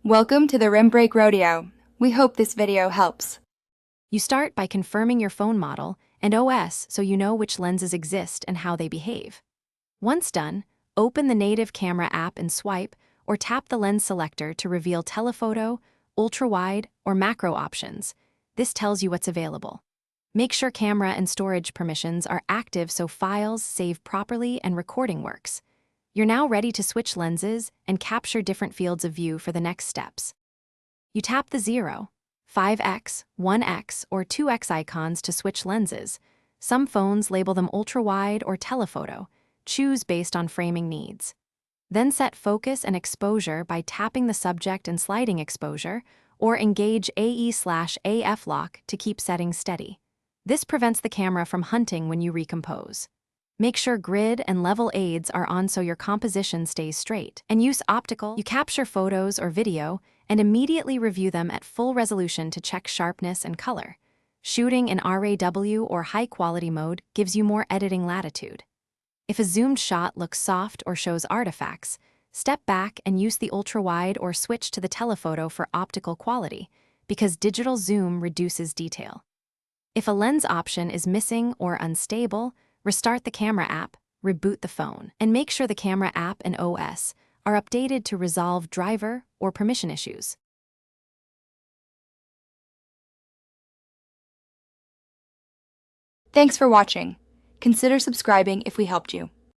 Welcome to the Rim Break Rodeo. We hope this video helps. You start by confirming your phone model and OS so you know which lenses exist and how they behave. Once done, open the native camera app and swipe or tap the lens selector to reveal telephoto, ultra-wide, or macro options. This tells you what's available. Make sure camera and storage permissions are active so files save properly and recording works. You're now ready to switch lenses and capture different fields of view for the next steps. You tap the 0, 5x, 1x, or 2x icons to switch lenses. Some phones label them ultra-wide or telephoto. Choose based on framing needs. Then set focus and exposure by tapping the subject and sliding exposure, or engage AE/AF lock to keep settings steady. This prevents the camera from hunting when you recompose. Make sure grid and level aids are on so your composition stays straight. And use optical. You capture photos or video and immediately review them at full resolution to check sharpness and color. Shooting in RAW or high-quality mode gives you more editing latitude. If a zoomed shot looks soft or shows artifacts, step back and use the ultra-wide or switch to the telephoto for optical quality, because digital zoom reduces detail. If a lens option is missing or unstable, restart the camera app, reboot the phone, and make sure the camera app and OS are updated to resolve driver or permission issues. Thanks for watching. Consider subscribing if we helped you.